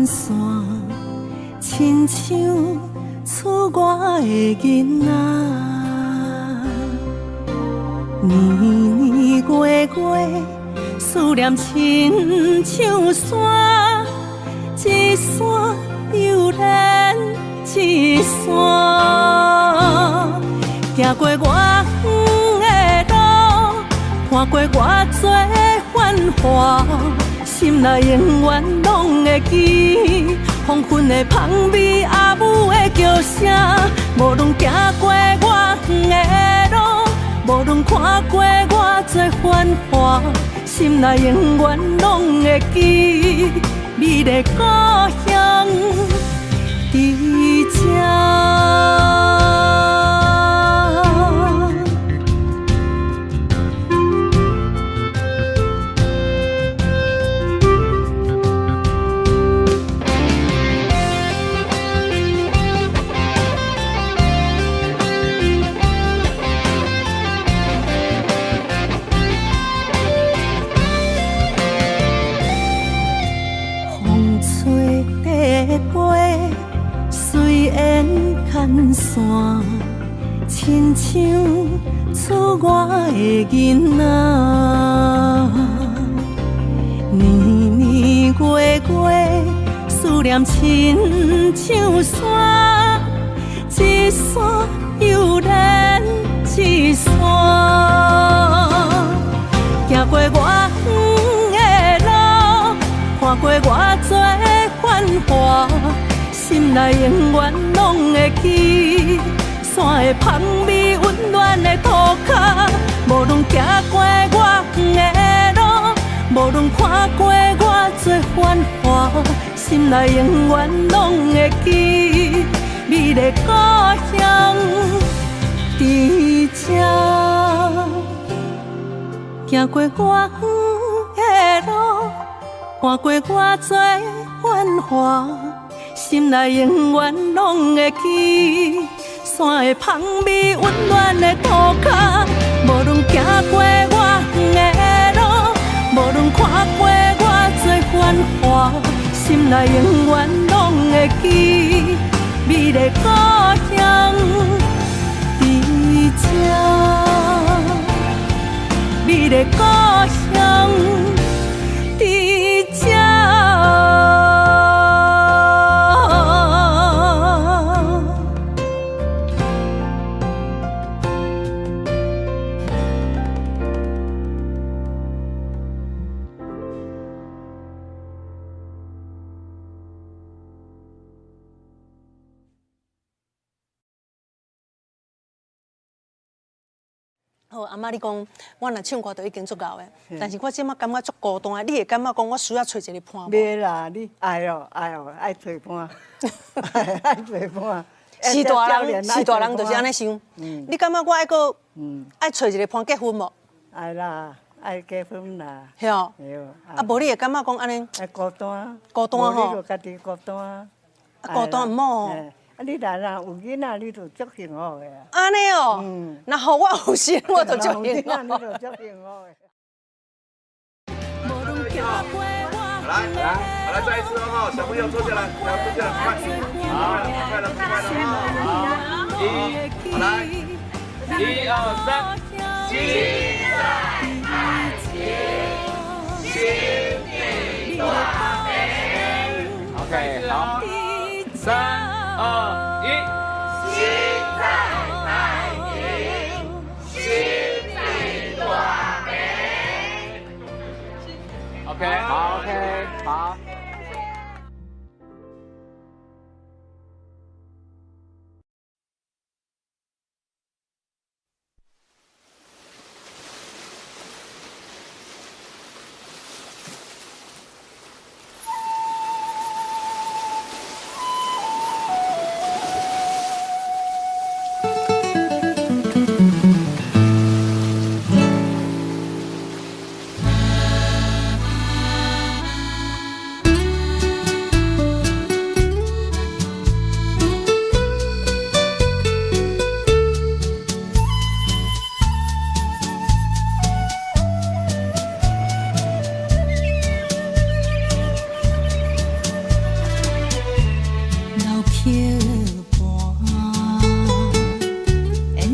线，亲像厝外的囡仔。年年月月，思念亲像山，一山又连一山。行过我远的路，看过偌多繁华，心内永远拢会记黄昏的香味，阿母的叫声。无论行过我远的路，无论看过偌多繁华，心内永远拢会记你的故乡伫这。牵线，亲像厝外的囡仔，年年月月，思念亲像山，一山又连一山。行过我远的路，看过偌多繁华。心内永远拢会记山的香味，温暖的土脚。无论行过我远的路，无论看过偌多繁华，心内永远拢会记你的故乡伫这。行过我远的路，看过偌多繁华。心内永远拢会记山的香味，温暖的土脚。无论行过我远的路，无论看过偌多繁华，心内永远拢会记你的故乡伫这，你的故乡伫这。好，阿妈，你讲我若唱歌就已经足够的，但是我即马感觉足孤单的，你会感觉讲我需要找一个伴无？袂啦，你爱哦，爱找伴，爱找伴。是大人就是安尼想。你感觉我爱个爱找一个伴结婚无？爱啦，爱结婚啦。是哦。啊，无你会感觉讲安尼？爱孤单。孤单吼。你就家己孤单。啊，孤单唔好哦。啊，你若有囡仔，你就足幸福的啊。安尼哦。那好，我有心，我就足幸福。你就足幸福的。来，再一次哦，小朋友坐下来，坐下来，快了，好，好来，1、2、3，期待爱情，心地大美。OK， 好，3、2、1，心在爱情，心地大美。OK， 好 ，OK， 好。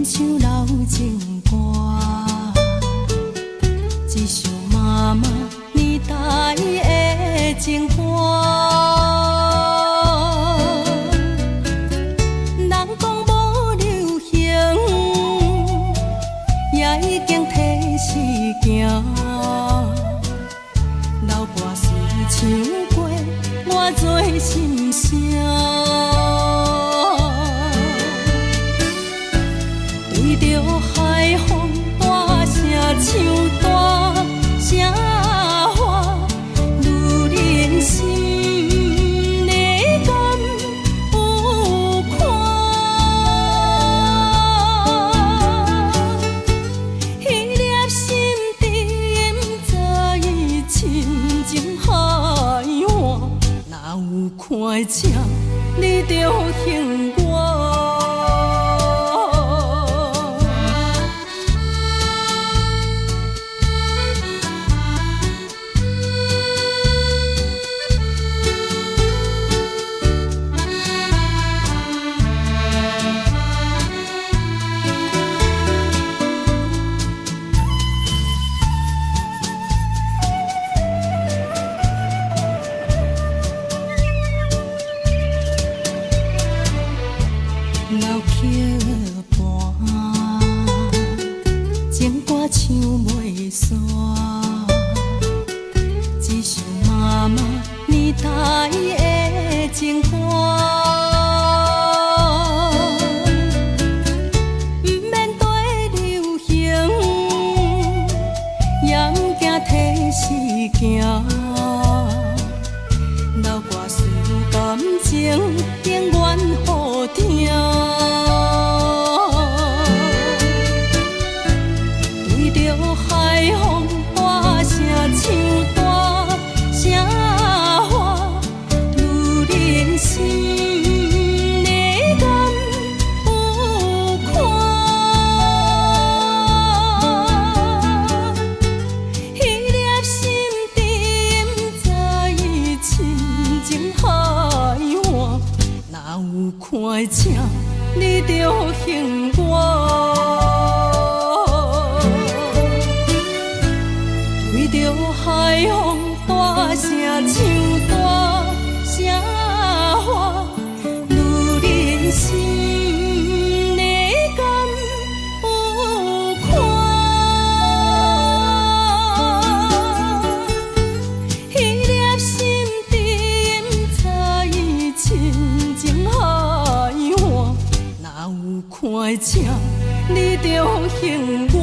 唱老情歌，一首妈妈年代的情歌。人讲无流行，也已经替时行。老歌词唱过我最心声。对着海风大声唱大声话，女人心内敢有看？迄粒心沉，早已亲情海岸，哪有看正你着幸我？老桥畔，情歌唱袂煞，一首妈妈年代的情歌。不免对流行，也不惊替时行。老歌词感情永远好听。对着海风大声唱大声话，女人心内敢有看？迄粒心沉，早已亲情海岸，哪有看正你着幸我？对着海风大声唱大声话，女人心内敢有看？迄粒心沉，早已亲情海岸，哪有看正你着幸我？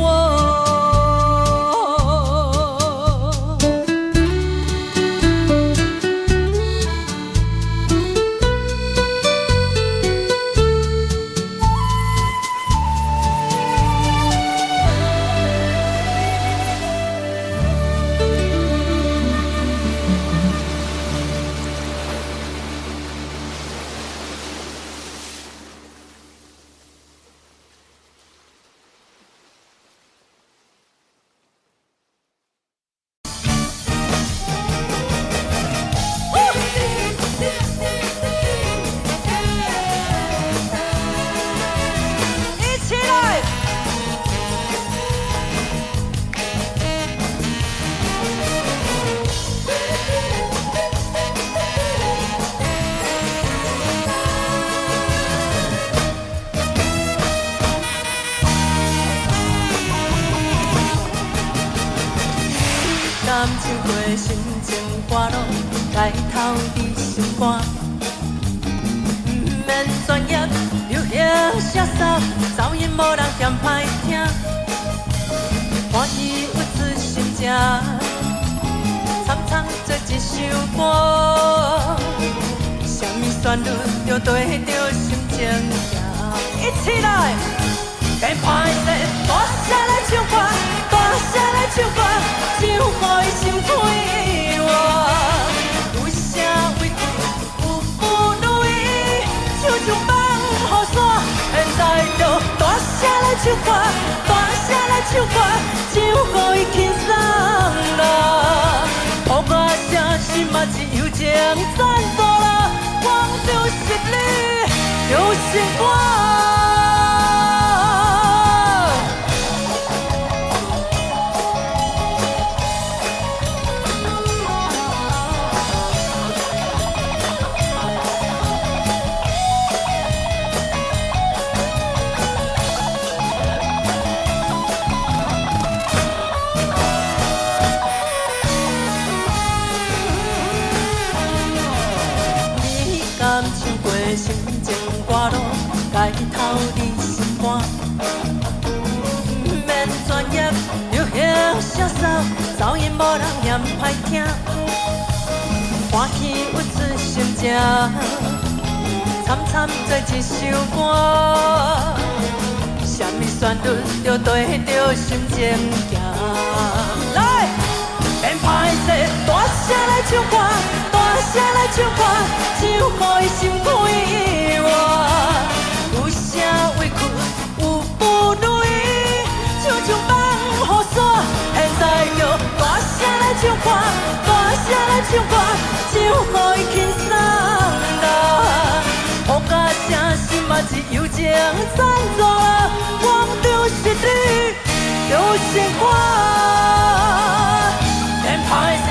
甘唱过心情花落，来头伫心肝。不免专业流行写扫，噪音无人嫌歹听。欢喜有出心声，参唱做一首歌。什么旋律就对着心情行，一起来！该拍势，大声来唱歌，大声来唱歌，唱予伊心快活。为啥为谁有负如意，唱唱放雨伞。现在就大声来唱歌，大声来唱歌，唱予伊轻松啦。予我声心嘛是友情赞助啦，我就是你，就是我。心情歌路，该透你心肝。不免专业，流行潇洒，噪音无人嫌歹听。欢喜有出心情，惨惨做一首歌。什么旋律就对着心情行？来，免歹势，大声来唱歌，大声来唱歌，唱予伊心开活。有啥委屈有不如意，唱唱放雨伞。现在就大声来唱歌，大声来唱歌，唱予伊轻松啦。好甲声心嘛是友情赞助，光着实力就生活。免歹势。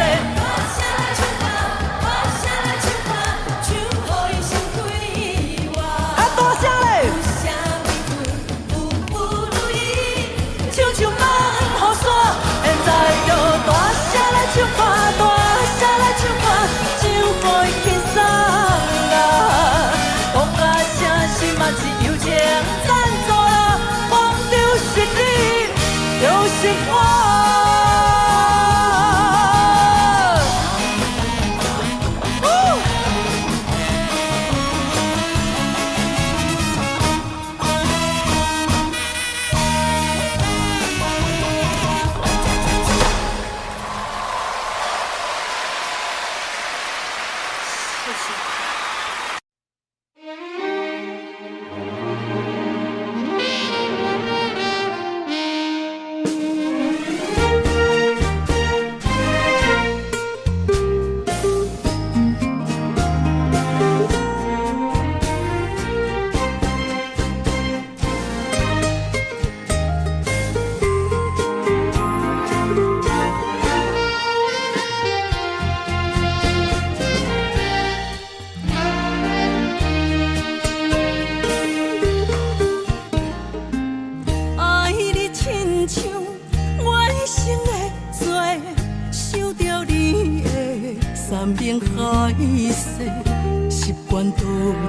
习惯多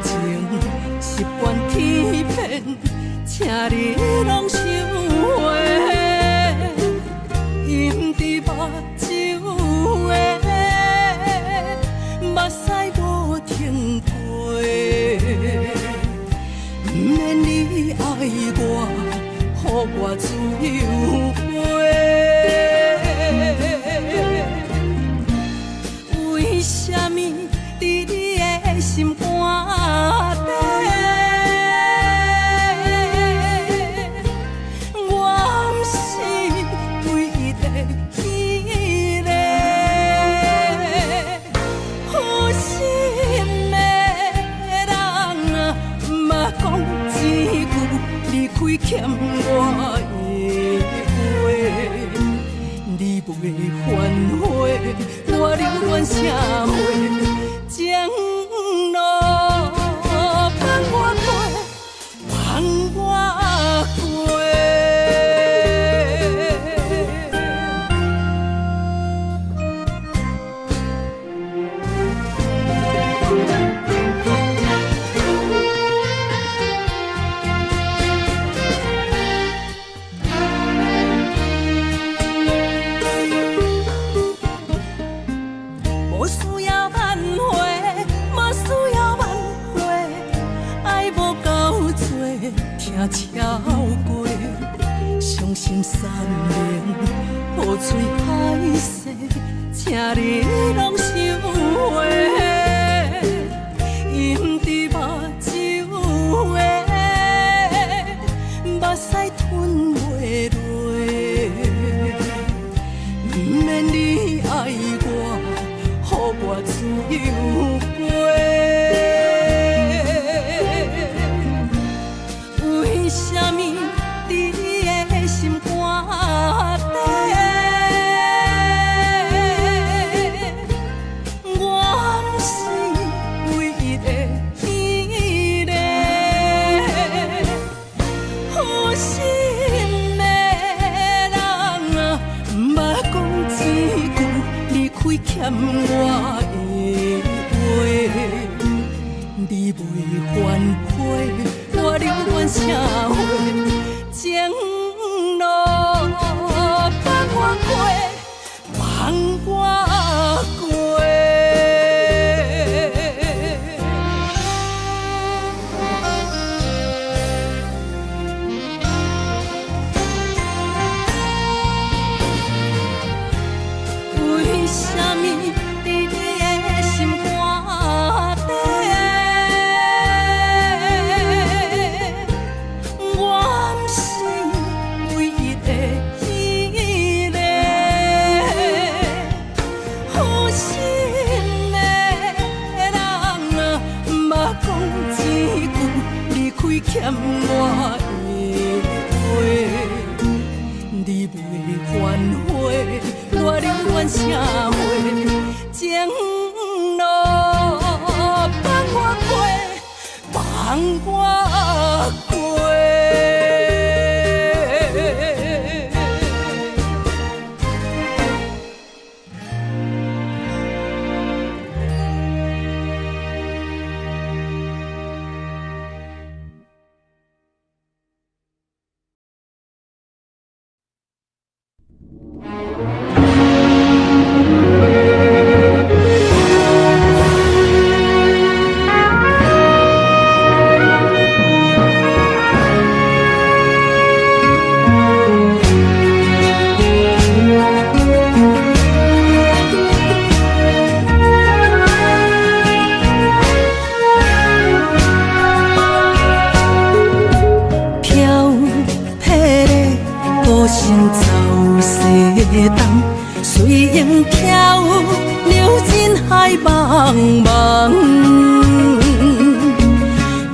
情，习惯欺骗，请你拢收回。饮伫目睭的，目屎无停过。不免你爱我，予我自由飞。为什么？伫你的心肝底，我不是唯一的迄个，有心的人嘛讲一句离开欠我的话，你不会反悔，我留恋社会。情路伴我过，伴我过。无需要挽回，无需要挽回，爱无够多，听超过，伤心3年，雨水海逝，请你拢收回。饮伫目睭的，目屎吞袂落，不免你爱我。予我自由飞，为什么伫你的心肝底，我不是唯一的迄个，有心的人毋捌讲一句离开欠我。你你袂反悔，我留恋社会情路放我过，放我过。为什么伫你的心肝底，我不是唯一的迄个？有心的人莫讲一句离开欠我的话，你袂反悔。我留恋社会情路放我过，放我过。随影飘，流进海茫茫。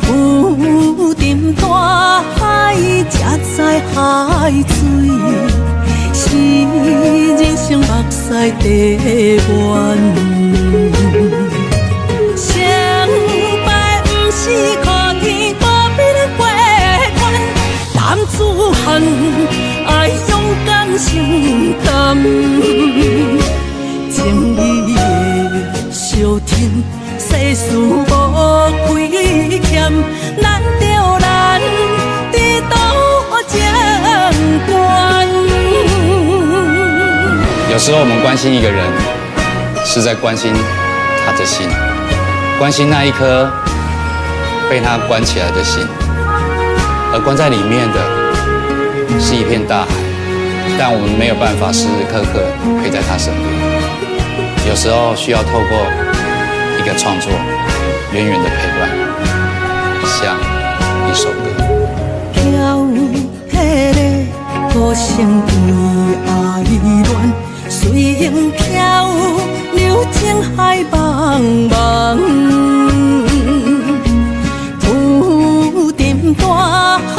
浮沉大海，才知海水是人生目屎地缘。成败不是靠天高比咱过关，男子汉爱勇敢承担。情义的小天，世事无亏欠，难着咱伫倒情关。有时候我们关心一个人，是在关心他的心，关心那一颗被他关起来的心，而关在里面的是一片大海，但我们没有办法时时刻刻陪在他身边。有时候需要透过一个创作，远远的陪伴，像一首歌。飘迄个孤城为爱恋，随影飘，流进海茫茫。浮沉大海，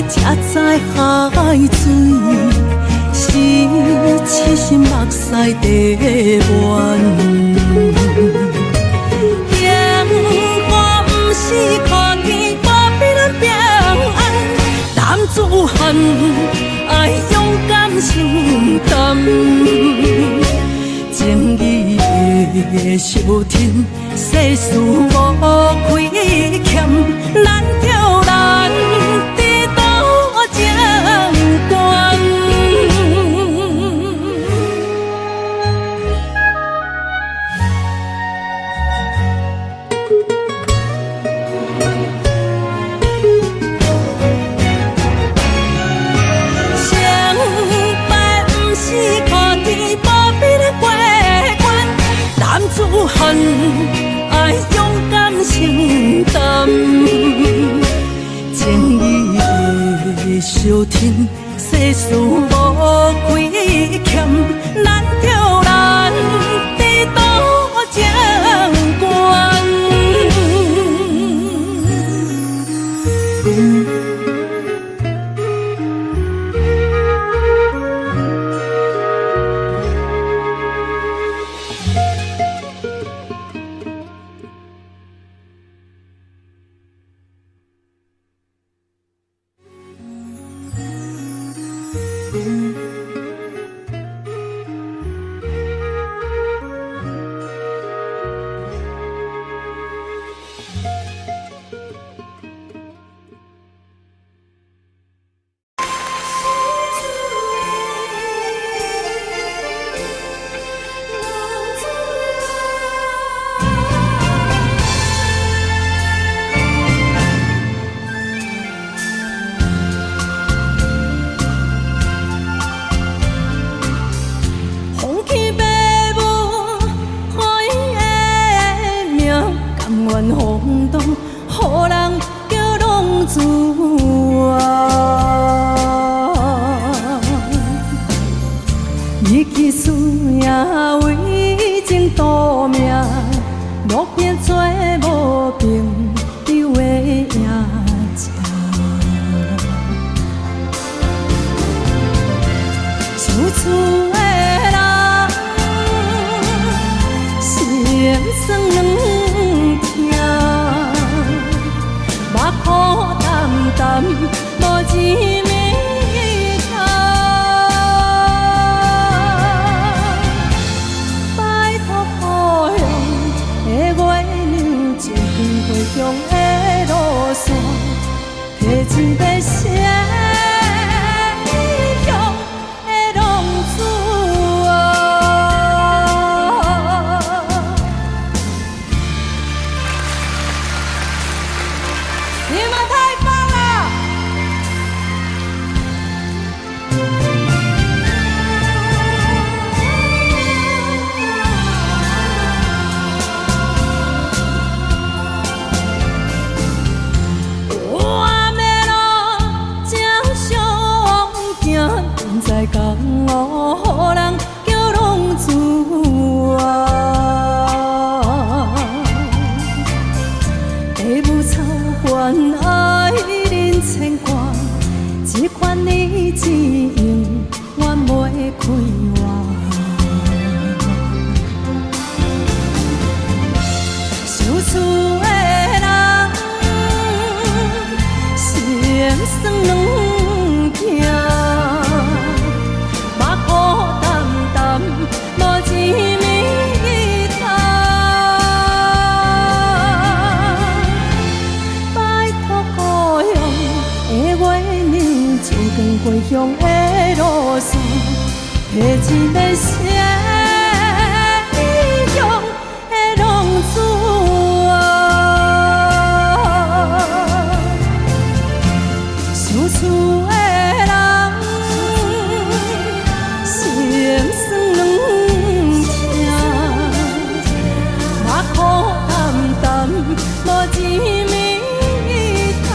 才知海水是痴心目屎地缘。幸福不是靠天保庇咱平安，男子汉爱勇敢承担。情义的小天，世事无亏欠，难着咱伫倒情关。男子汉爱勇敢承担，情义的小天，世事无亏欠，难着咱伫倒情关。变做无朋友的野食。想厝的人，心酸两痛，目眶淡淡，无滋味。回乡的路线，提钱要写异乡的浪子啊！你们太棒了！在江湖，人叫浪子啊！父母操烦爱人牵挂，这款日子永远袂开换。想厝的人，心酸两痛。无滋味汤，拜托故乡的月娘，照光回乡的路线，提钱要写异乡的浪子啊！想厝的人，心酸。无滋味汤，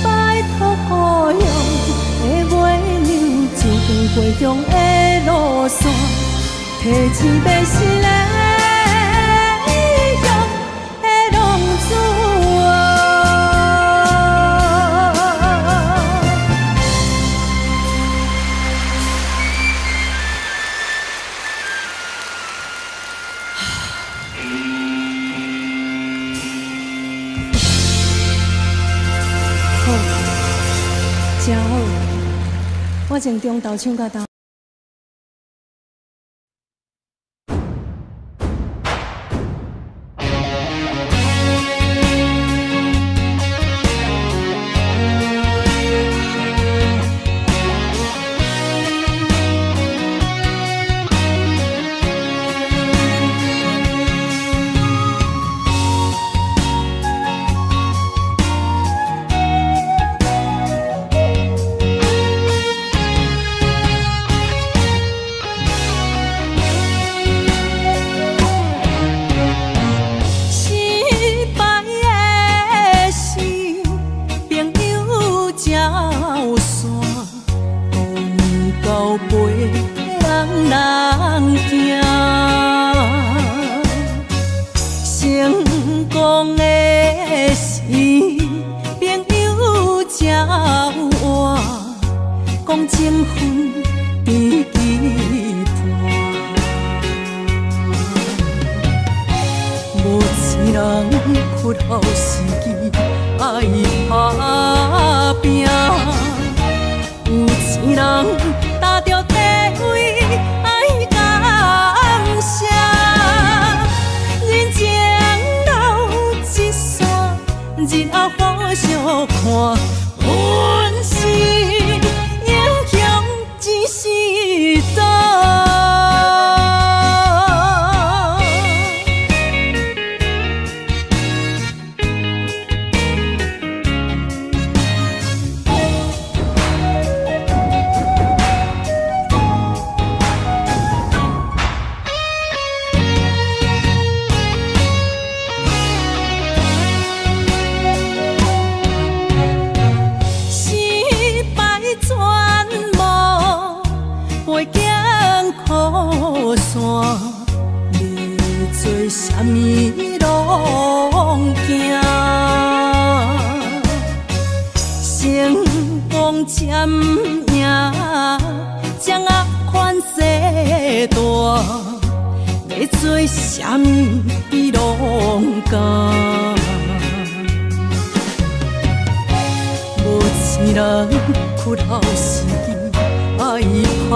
拜托故乡的月娘，照光回乡的路线，提钱要写异乡的浪子啊！真好，我从中昼唱到到。情分比期盼，无钱人屈后时机爱打拼，有钱人踏着地位爱感谢，人情留一线，日后互相看，阮是。一时早。失做啥物拢甘。无钱人屈后时爱打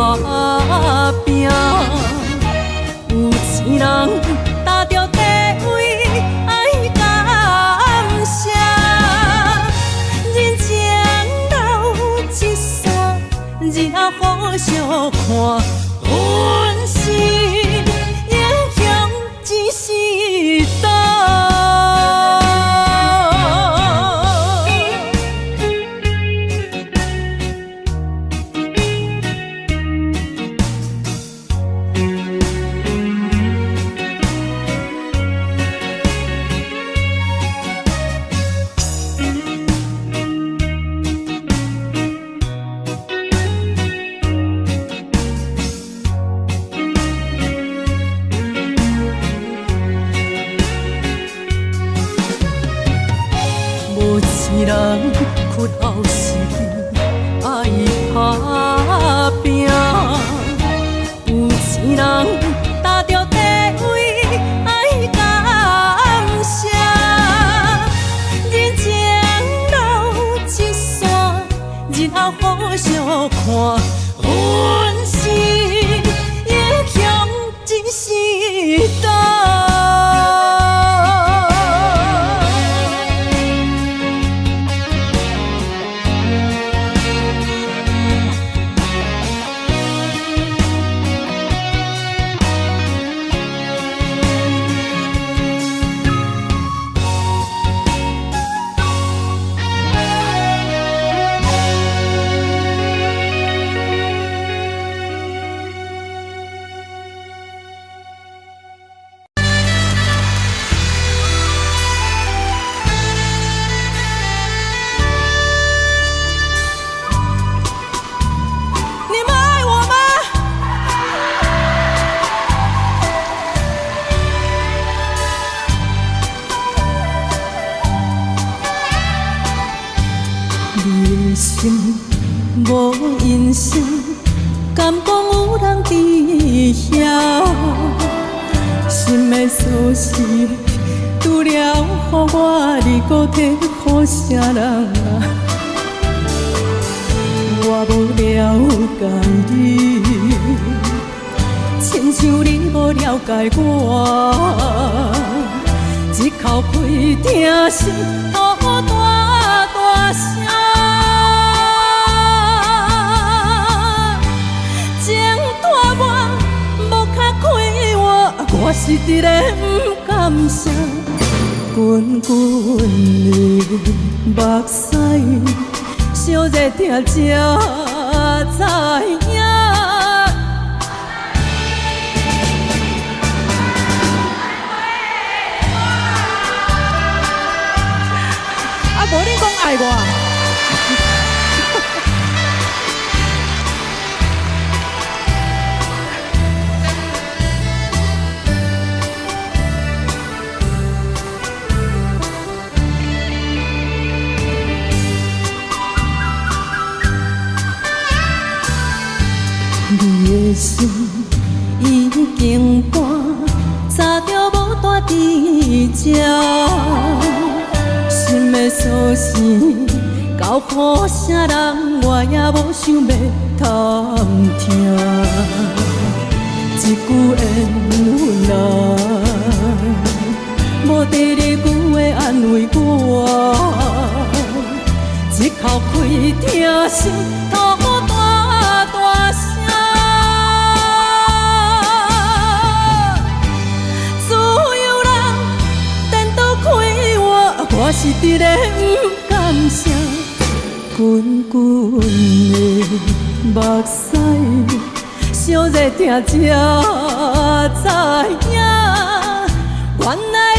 拼，有钱人踏着地位爱感谢。人情留一线，日后好相看。阮是英雄一时代。人屈后时爱打拼，有钱人踏着地位爱感谢。人情留一线，日后好相看。阮是英雄一时代。无因性，敢讲有人知晓？心的锁匙，除了予我，你搁摕予啥人啊？我无了解你，亲像你无了解我，一口气听心吐大大声。我是一个不甘心，滚滚的目屎，烧热疼才知影。啊，无你讲爱我。你的心已经搬，早就无带伫这。心的锁匙交予啥人，我也无想要探听。一句缘分啊，无第二句的安慰我，一口气听心吐大大声。我是一个不甘心，滚滚的目屎，烧热疼才知影，原来。